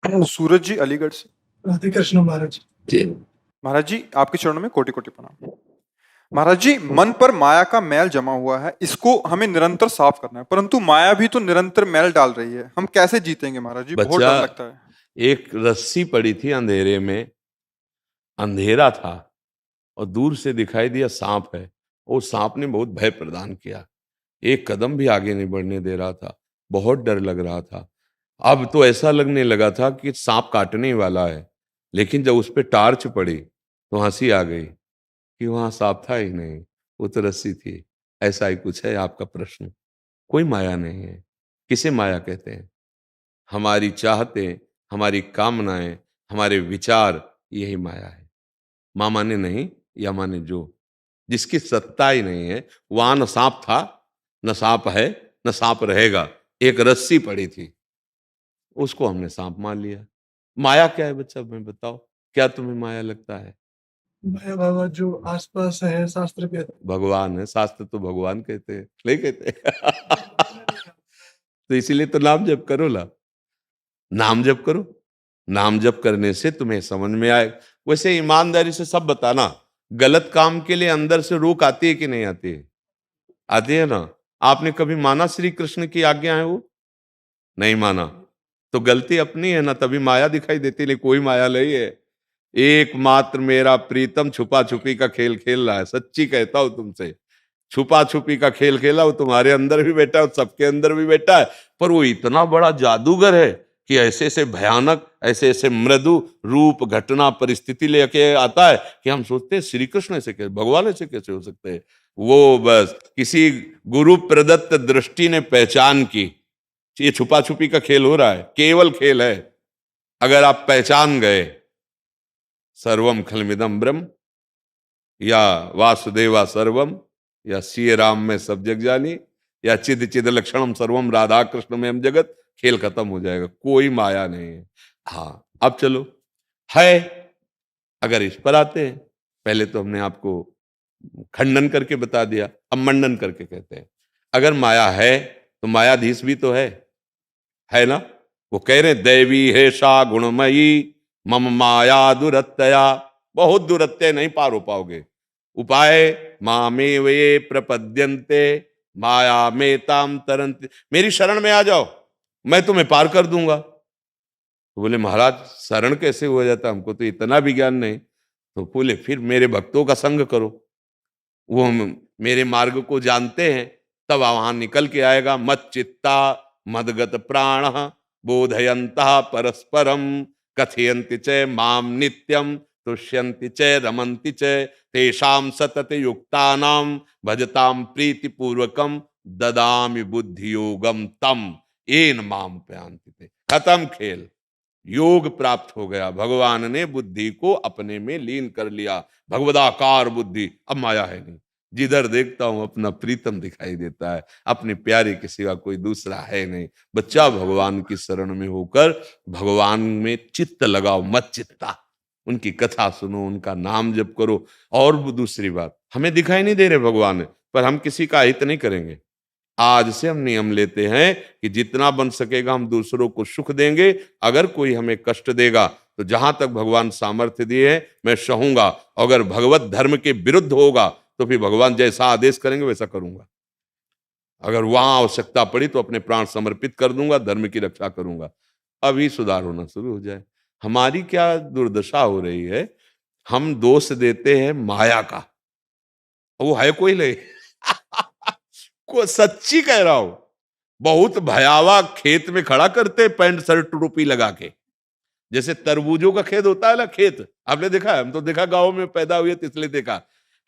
सूरज जी अलीगढ़ से। राधे कृष्ण महाराज। जी। महाराज जी आपके चरणों में कोटि कोटि प्रणाम। महाराज जी मन पर माया का मैल जमा हुआ है, इसको हमें निरंतर साफ करना है, परंतु माया भी तो निरंतर मैल डाल रही है, हम कैसे जीतेंगे महाराज जी? बहुत बच्चा, डर लगता है। एक रस्सी पड़ी थी अंधेरे में, अंधेरा था और दूर से दिखाई दिया सांप है। वो सांप ने बहुत भय प्रदान किया, एक कदम भी आगे नहीं बढ़ने दे रहा था, बहुत डर लग रहा था। अब तो ऐसा लगने लगा था कि सांप काटने ही वाला है। लेकिन जब उस पे टार्च पड़ी तो हंसी आ गई कि वहां सांप था ही नहीं, वो तो रस्सी थी। ऐसा ही कुछ है आपका प्रश्न। कोई माया नहीं है। किसे माया कहते हैं? हमारी चाहतें, हमारी कामनाएं, हमारे विचार, यही माया है। मां माने नहीं या माने जो, जिसकी सत्ता ही नहीं है। वहां न सांप था, न सांप है, न सांप रहेगा। एक रस्सी पड़ी थी, उसको हमने सांप मान लिया। माया क्या है बच्चा, मैं बताओ, क्या तुम्हें माया लगता है? भया बाबा जो आसपास है शास्त्र के। भगवान है, शास्त्र तो भगवान कहते हैं, नहीं कहते? तो इसीलिए तो नाम जप करो ला, नाम जप करो। नाम जप करने से तुम्हें समझ में आए। वैसे ईमानदारी से सब बताना, गलत काम के लिए अंदर से रोक आती है कि नहीं आती है? आती है ना। आपने कभी माना श्री कृष्ण की आज्ञा है? वो नहीं माना, तो गलती अपनी है ना, तभी माया दिखाई देती, नहीं कोई माया नहीं है। एकमात्र मेरा प्रीतम छुपा छुपी का खेल खेल रहा है, सच्ची कहता हूं तुमसे। छुपा छुपी का खेल खेला, वो तुम्हारे अंदर भी बैठा है और सबके अंदर भी बैठा है। पर वो इतना बड़ा जादूगर है कि ऐसे ऐसे भयानक, ऐसे ऐसे मृदु रूप, घटना, परिस्थिति लेके आता है कि हम सोचते हैं श्री कृष्ण ऐसे कैसे, भगवान ऐसे कैसे हो सकते हैं? वो बस किसी गुरु प्रदत्त दृष्टि ने पहचान की, ये छुपा छुपी का खेल हो रहा है, केवल खेल है। अगर आप पहचान गए सर्वम खलमिदम ब्रह्म, या वासुदेवा सर्वम, या सीए राम में सब जग जानी, या चिद चिद लक्षणम सर्वम राधा कृष्ण में हम जगत, खेल खत्म हो जाएगा। कोई माया नहीं है। हाँ, अब चलो है, अगर इस पर आते हैं। पहले तो हमने आपको खंडन करके बता दिया, अब मंडन करके कहते हैं। अगर माया है तो मायाधीश भी तो है ना। वो कह रहे हैं, दैवी है सा गुणमयी, मम माया दुरत्यया। बहुत दुरत्य, नहीं पार हो पाओगे। उपाय, मामे वे प्रपद्यन्ते माया में ताम तरंत। मेरी शरण में आ जाओ, मैं तुम्हें पार कर दूंगा। तो बोले महाराज शरण कैसे हो जाता, हमको तो इतना भी ज्ञान नहीं। तो बोले फिर मेरे भक्तों का संग करो, वो मेरे मार्ग को जानते हैं, तब वहां निकल के आएगा। मत चित्ता मदगत प्राण बोधयंता परस्परम कथयन्ति च माम नित्यम तुष्यन्ति च रमन्ति च तेषाम सतत युक्तानाम भजताम प्रीति पूर्वकम ददामि बुद्धि योगम तम एन माम प्रयांति थे। खत्म खेल, योग प्राप्त हो गया। भगवान ने बुद्धि को अपने में लीन कर लिया, भगवदाकार बुद्धि। अब माया है नहीं, जिधर देखता हूं अपना प्रीतम दिखाई देता है, अपने प्यारे के सिवा कोई दूसरा है नहीं। बच्चा, भगवान की शरण में होकर भगवान में चित्त लगाओ, मत चित्ता। उनकी कथा सुनो, उनका नाम जप करो। और दूसरी बात, हमें दिखाई नहीं दे रहे भगवान, पर हम किसी का हित नहीं करेंगे। आज से हम नियम लेते हैं कि जितना बन सकेगा हम दूसरों को सुख देंगे। अगर कोई हमें कष्ट देगा तो जहां तक भगवान सामर्थ्य दिए हैं मैं सहूंगा। अगर भगवत धर्म के विरुद्ध होगा तो फिर भगवान जैसा आदेश करेंगे वैसा करूंगा। अगर वहां आवश्यकता पड़ी तो अपने प्राण समर्पित कर दूंगा, धर्म की रक्षा करूंगा। अभी सुधार होना शुरू हो जाए। हमारी क्या दुर्दशा हो रही है, हम दोष देते हैं माया का, वो है कोई नहीं। को सच्ची कह रहा हूं, बहुत भयावह खेत में खड़ा करते पैंट शर्ट टोपी लगा के। जैसे तरबूजों का खेत होता है ना, खेत आपने देखा है, हम तो देखा, गांव में पैदा हुए तो इसलिए देखा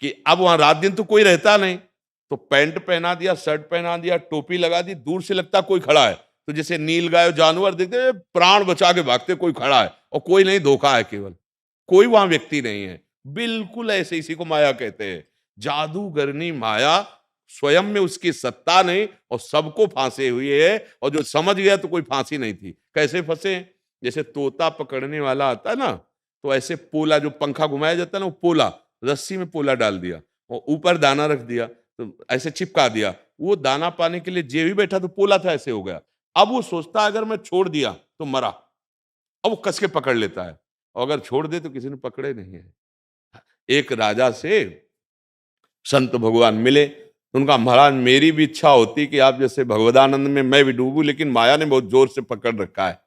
कि अब वहां रात दिन तो कोई रहता नहीं, तो पैंट पहना दिया, शर्ट पहना दिया, टोपी लगा दी, दूर से लगता कोई खड़ा है। तो जैसे नील गाय जानवर देखते प्राण बचा के भागते, कोई खड़ा है और कोई नहीं, धोखा है केवल, कोई वहां व्यक्ति नहीं है। बिल्कुल ऐसे, इसी को माया कहते हैं। जादूगरनी माया, स्वयं में उसकी सत्ता नहीं और सबको फांसे हुई है। और जो समझ गया तो कोई फांसी नहीं थी। कैसे फंसे? जैसे तोता पकड़ने वाला आता है ना, तो ऐसे पोला, जो पंखा घुमाया जाता है ना, वो पोला, रस्सी में पोला डाल दिया और ऊपर दाना रख दिया, तो ऐसे चिपका दिया। वो दाना पाने के लिए जे भी बैठा तो पोला था, ऐसे हो गया। अब वो सोचता अगर मैं छोड़ दिया तो मरा, अब वो कस के पकड़ लेता है, और अगर छोड़ दे तो किसी ने पकड़े नहीं है। एक राजा से संत भगवान मिले, तो उनका महाराज मेरी भी इच्छा होती कि आप जैसे भगवदानंद में मैं भी डूबूं, लेकिन माया ने बहुत जोर से पकड़ रखा है।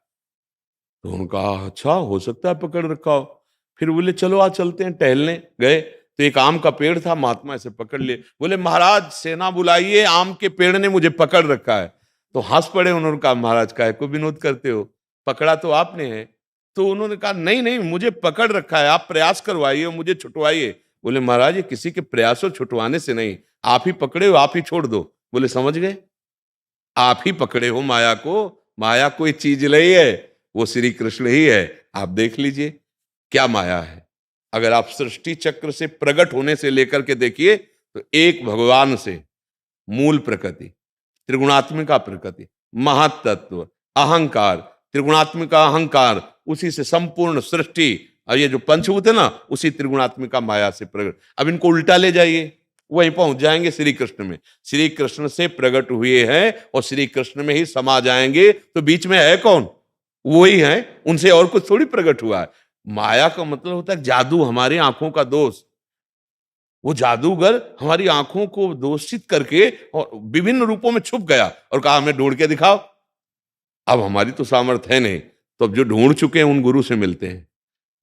तो उनका अच्छा हो सकता है पकड़ रखा हो। फिर बोले चलो आज चलते हैं टहलने। गए तो एक आम का पेड़ था, महात्मा ऐसे पकड़ लिए, बोले महाराज सेना बुलाइए, आम के पेड़ ने मुझे पकड़ रखा है। तो हंस पड़े। उन्होंने कहा महाराज काहे को विनोद करते हो, पकड़ा तो आपने है। तो उन्होंने कहा नहीं नहीं मुझे पकड़ रखा है, आप प्रयास करवाइए मुझे छुटवाइए। बोले महाराज ये किसी के प्रयासों छुटवाने से नहीं, आप ही पकड़े हो आप ही छोड़ दो। बोले समझ गए, आप ही पकड़े हो माया को, माया कोई चीज नहीं है, वो श्री कृष्ण ही है। आप देख लीजिए क्या माया है। अगर आप सृष्टि चक्र से प्रकट होने से लेकर के देखिए तो एक भगवान से मूल प्रकृति, त्रिगुणात्मिका प्रकृति, महातत्व, अहंकार, त्रिगुणात्मिका अहंकार, उसी से संपूर्ण सृष्टि, और ये जो पंचभूत है ना उसी त्रिगुणात्मिका माया से प्रकट। अब इनको उल्टा ले जाइए, वहीं पहुंच जाएंगे श्री कृष्ण में। श्री कृष्ण से प्रकट हुए हैं और श्री कृष्ण में ही समा जाएंगे, तो बीच में है कौन, वो ही है, उनसे और कुछ थोड़ी प्रकट हुआ है। माया का मतलब होता है जादू, हमारी आंखों का दोष। वो जादूगर हमारी आंखों को दोषित करके और विभिन्न रूपों में छुप गया और कहा हमें ढूंढ के दिखाओ। अब हमारी तो सामर्थ्य है नहीं, तो अब जो ढूंढ चुके हैं उन गुरु से मिलते हैं।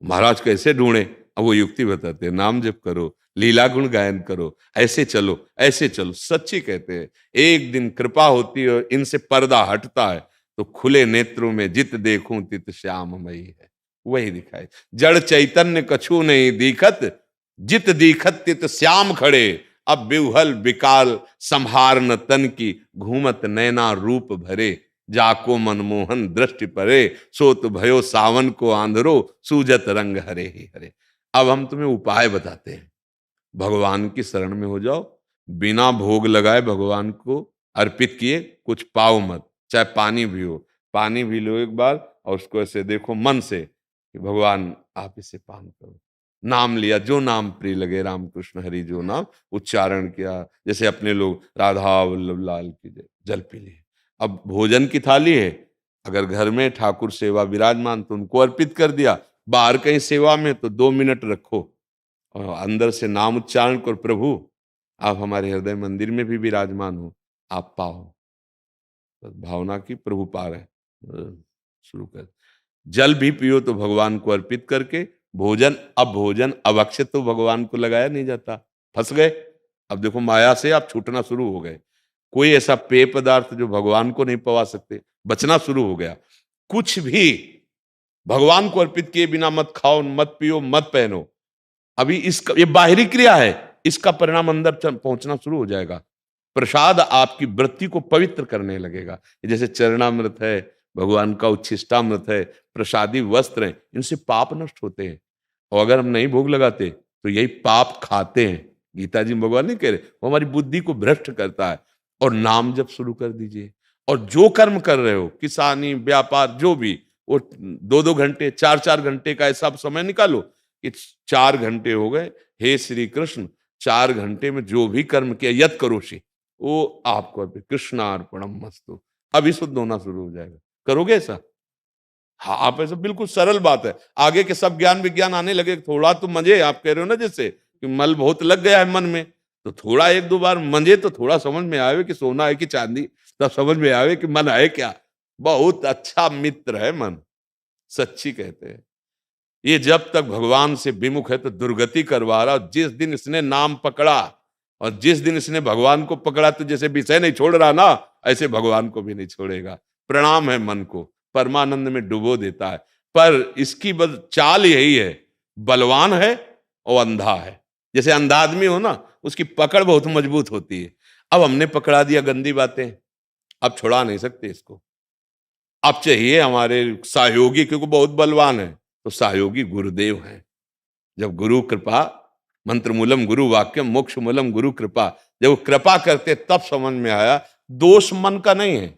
महाराज कैसे ढूंढे, अब वो युक्ति बताते हैं, नाम जप करो, लीला गुण गायन करो, ऐसे चलो ऐसे चलो। सच्ची कहते हैं एक दिन कृपा होती है और इनसे पर्दा हटता है तो खुले नेत्रों में जित देखूं तित श्याममयी है, वही दिखाई। जड़ चैतन्य कछु नहीं दिखत, जित दिखत तित श्याम खड़े। अब बिहुल बिकाल संहार न तन की, घूमत नैना रूप भरे। जाको मनमोहन दृष्टि परे, सोत भयो सावन को आंधरो, सूजत रंग हरे ही हरे। अब हम तुम्हें उपाय बताते हैं, भगवान की शरण में हो जाओ, बिना भोग लगाए भगवान को अर्पित किए कुछ पाओ मत, चाहे पानी भी हो, पानी भी लो एक बार और उसको ऐसे देखो मन से कि भगवान आप इसे पान करो। नाम लिया, जो नाम प्रिय लगे, राम कृष्ण हरि जो नाम उच्चारण किया, जैसे अपने लोग राधा वल्लभ लाल की जय, जल पी लिए। अब भोजन की थाली है, अगर घर में ठाकुर सेवा विराजमान तो उनको अर्पित कर दिया, बाहर कहीं सेवा में तो 2 मिनट रखो और अंदर से नाम उच्चारण कर, प्रभु आप हमारे हृदय मंदिर में भी विराजमान हो, आप पाओ। तो भावना की प्रभु पा रहे शुरू कर। जल भी पियो तो भगवान को अर्पित करके, भोजन अब अक्षत तो भगवान को लगाया नहीं जाता, फंस गए। अब देखो माया से आप छूटना शुरू हो गए। कोई ऐसा पेय पदार्थ जो भगवान को नहीं पवा सकते, बचना शुरू हो गया। कुछ भी भगवान को अर्पित किए बिना मत खाओ, मत पियो, मत पहनो। अभी इसका ये बाहरी क्रिया है, इसका परिणाम अंदर पहुंचना शुरू हो जाएगा। प्रसाद आपकी वृत्ति को पवित्र करने लगेगा। जैसे चरणामृत है, भगवान का उच्छिष्टामृत है, प्रसादी वस्त्र हैं, इनसे पाप नष्ट होते हैं। और अगर हम नहीं भोग लगाते तो यही पाप खाते हैं। गीता जी भगवान नहीं कह रहे, वो हमारी बुद्धि को भ्रष्ट करता है। और नाम जप शुरू कर दीजिए, और जो कर्म कर रहे हो, किसानी, व्यापार, जो भी, वो 2-2 घंटे 4-4 घंटे का ऐसा समय निकालो कि 4 घंटे हो गए, हे श्री कृष्ण 4 घंटे में जो भी कर्म किया यत करोषि, वो आपको कृष्णार्पणम मस्तु, अभी शुद्ध होना शुरू हो जाएगा। करोगे ऐसा? हाँ, आप ऐसा, बिल्कुल सरल बात है। आगे के सब ज्ञान विज्ञान आने लगे, थोड़ा तो मजे, आप कह रहे हो ना जैसे कि मल बहुत लग गया है मन में, तो थोड़ा 1-2 बार मजे तो थोड़ा समझ में आवे कि सोना है कि चांदी, तब समझ में आवे कि मन है क्या। बहुत अच्छा मित्र है मन, सच्ची कहते हैं। ये जब तक भगवान से विमुख है तो दुर्गति करवा रहा। जिस दिन इसने नाम पकड़ा और जिस दिन इसने भगवान को पकड़ा, तो जैसे विषय नहीं छोड़ रहा ना, ऐसे भगवान को भी नहीं छोड़ेगा। प्रणाम है मन को, परमानंद में डुबो देता है। पर इसकी बस चाल यही है, बलवान है और अंधा है। जैसे अंधा आदमी हो ना, उसकी पकड़ बहुत मजबूत होती है। अब हमने पकड़ा दिया गंदी बातें, अब छुड़ा नहीं सकते इसको। अब चाहिए हमारे सहयोगी, क्योंकि बहुत बलवान है, तो सहयोगी गुरुदेव हैं। जब गुरु कृपा, मंत्र मूलम गुरु वाक्यम, मोक्ष मूलम गुरु कृपा, जब वो कृपा करते तब समझ में आया दोष मन का नहीं है,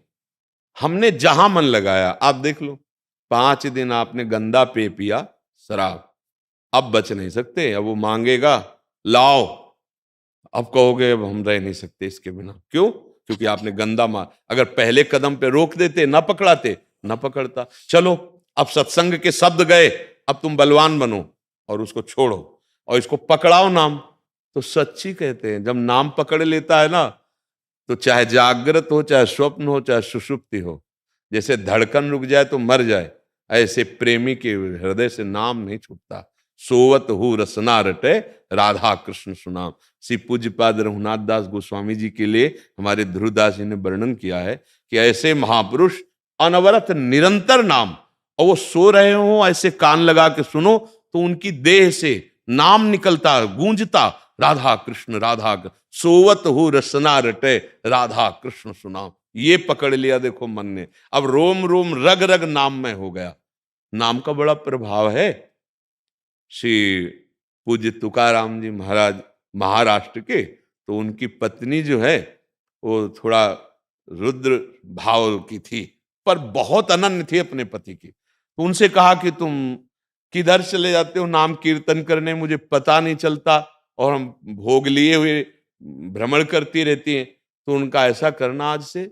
हमने जहां मन लगाया। आप देख लो, 5 दिन आपने गंदा पे पिया, शराब, अब बच नहीं सकते। अब वो मांगेगा लाओ, अब कहोगे अब हम रह नहीं सकते इसके बिना। क्यों? क्योंकि आपने गंदा मार। अगर पहले कदम पे रोक देते, ना पकड़ाते, ना पकड़ता। चलो अब सत्संग के शब्द गए, अब तुम बलवान बनो और उसको छोड़ो और इसको पकड़ाओ नाम। तो सच्ची कहते हैं, जब नाम पकड़ लेता है ना, तो चाहे जागृत हो, चाहे स्वप्न हो, चाहे सुषुप्ति हो, जैसे धड़कन रुक जाए तो मर जाए, ऐसे प्रेमी के हृदय से नाम नहीं छूटता। सोवत हु रसना रटे, राधा कृष्ण सुनाम। श्री पूज्यपाद रघुनाथ दास गोस्वामी जी के लिए हमारे ध्रुवदास जी ने वर्णन किया है कि ऐसे महापुरुष अनवरत निरंतर नाम, और वो सो रहे हो ऐसे कान लगा के सुनो तो उनकी देह से नाम निकलता, गूंजता, राधा कृष्ण राधा कृष्ण। सोवत हु रसना रटे, राधा कृष्ण सुनाम। ये पकड़ लिया देखो मन ने, अब रोम रोम रग रग नाम में हो गया। नाम का बड़ा प्रभाव है। श्री पूज्य तुकाराम जी महाराज महाराष्ट्र के, तो उनकी पत्नी जो है वो थोड़ा रुद्र भाव की थी, पर बहुत अनन्य थी अपने पति की। तो उनसे कहा कि तुम किधर चले जाते हो नाम कीर्तन करने, मुझे पता नहीं चलता और हम भोग लिए हुए भ्रमण करती रहती हैं। तो उनका ऐसा करना, आज से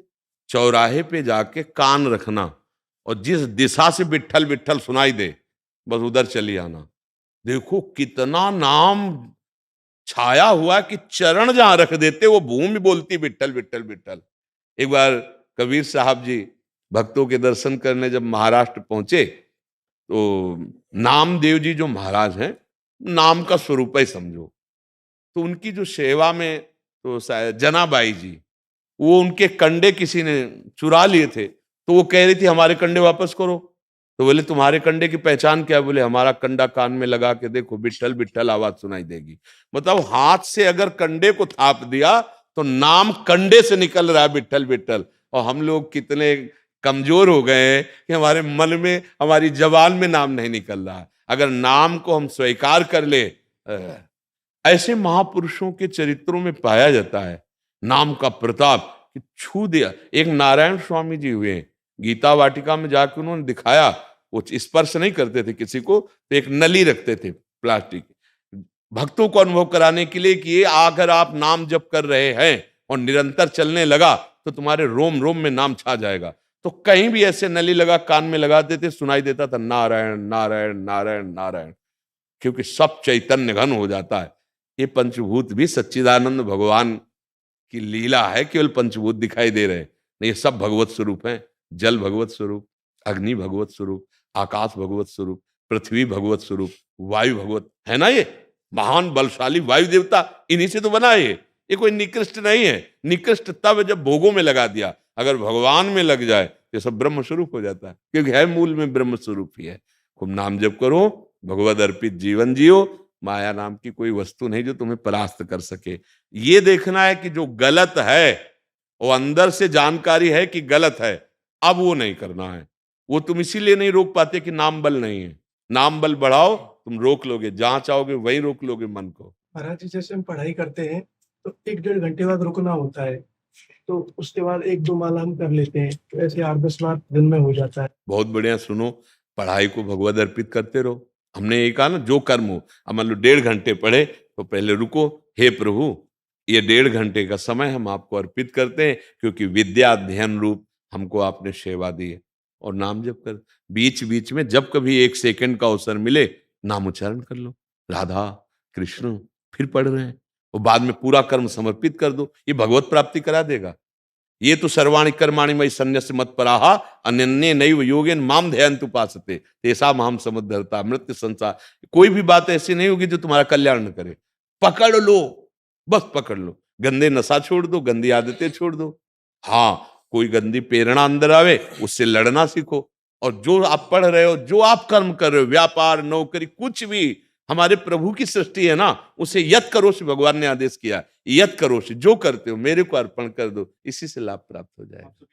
चौराहे पे जाके कान रखना और जिस दिशा से विट्ठल विट्ठल सुनाई दे बस उधर चली आना। देखो कितना नाम छाया हुआ कि चरण जहां रख देते वो भूमि बोलती विट्ठल विट्ठल विट्ठल। एक बार कबीर साहब जी भक्तों के दर्शन करने जब महाराष्ट्र पहुंचे, तो नामदेव जी जो महाराज हैं, नाम का स्वरूप ही समझो, तो उनकी जो सेवा में तो जनाबाई जी, वो उनके कंडे किसी ने चुरा लिए थे, तो वो कह रही थी हमारे कंडे वापस करो। तो बोले तुम्हारे कंडे की पहचान क्या? बोले हमारा कंडा कान में लगा के देखो, बिट्ठल बिट्ठल आवाज सुनाई देगी। मतलब हाथ से अगर कंडे को थाप दिया तो नाम कंडे से निकल रहा है, बिट्ठल बिट्ठल। और हम लोग कितने कमजोर हो गए हैं कि हमारे मन में, हमारी जबान में नाम नहीं निकल रहा है। अगर नाम को हम स्वीकार कर ले, ऐसे महापुरुषों के चरित्रों में पाया जाता है नाम का प्रताप कि छू दिया। एक नारायण स्वामी जी हुए, गीता वाटिका में जाकर उन्होंने दिखाया, वो स्पर्श नहीं करते थे किसी को, तो एक नली रखते थे प्लास्टिक, भक्तों को अनुभव कराने के लिए कि ये अगर आप नाम जप कर रहे हैं और निरंतर चलने लगा तो तुम्हारे रोम रोम में नाम छा जाएगा। तो कहीं भी ऐसे नली लगा कान में लगाते थे, सुनाई देता था नारायण नारायण नारायण नारायण, क्योंकि सब चैतन्य घन हो जाता है। ये पंचभूत भी सच्चिदानंद भगवान की लीला है, केवल पंचभूत दिखाई दे रहे हैं, नहीं ये सब भगवत स्वरूप हैं। जल भगवत स्वरूप, अग्नि भगवत स्वरूप, आकाश भगवत स्वरूप, पृथ्वी भगवत स्वरूप, वायु भगवत है ना। ये महान बलशाली वायु देवता इन्हीं से तो बना है। ये कोई निकृष्ट नहीं है। निकृष्ट तब जब भोगों में लगा दिया, अगर भगवान में लग जाए तो सब ब्रह्म स्वरूप हो जाता है, क्योंकि है मूल में ब्रह्म स्वरूप ही है। खूब नाम जप करो, भगवद अर्पित जीवन जियो। माया नाम की कोई वस्तु नहीं जो तुम्हें परास्त कर सके। ये देखना है कि जो गलत है वो अंदर से जानकारी है कि गलत है, अब वो नहीं करना है। वो तुम इसीलिए नहीं रोक पाते कि नाम बल नहीं है। नाम बल बढ़ाओ, तुम रोक लोगे, जहां चाहोगे वहीं रोक लोगे मन को। महाराज जी, जैसे हम पढ़ाई करते हैं तो 1-1.5 घंटे बाद रुकना होता है, तो उसके बाद 1-2 माला हम कर लेते हैं, तो ऐसे 8-10 बार दिन में हो जाता है। बहुत बढ़िया। सुनो, पढ़ाई को भगवद अर्पित करते रहो। हमने ये कहा ना, जो कर्म हो, अब मान लो 1.5 घंटे पढ़े तो पहले रुको, हे प्रभु ये 1.5 घंटे का समय हम आपको अर्पित करते हैं, क्योंकि विद्या अध्ययन रूप हमको आपने सेवा दी है। और नाम जप कर, बीच बीच में जब कभी 1 सेकंड का अवसर मिले नाम उच्चारण कर लो, राधा कृष्ण, फिर पढ़ रहे हैं, और बाद में पूरा कर्म समर्पित कर दो। ये भगवत प्राप्ति करा देगा। ये तो सर्वाणि कर्माणि मयि सन्न्यस्य मत्पराः अनन्ये नैव योगेन माम ध्यायन्तु उपासते तेषाम् अहं समुद्धरता मृत्यु संसार। कोई भी बात ऐसी नहीं होगी जो तुम्हारा कल्याण न करे। पकड़ लो, बस पकड़ लो। गंदे नशा छोड़ दो, गंदी आदतें छोड़ दो। हाँ, कोई गंदी प्रेरणा अंदर आवे उससे लड़ना सीखो। और जो आप पढ़ रहे हो, जो आप कर्म कर रहे हो, व्यापार नौकरी कुछ भी, हमारे प्रभु की सृष्टि है ना, उसे यत करो से भगवान ने आदेश किया। यत करो से, जो करते हो मेरे को अर्पण कर दो, इसी से लाभ प्राप्त हो जाएगा।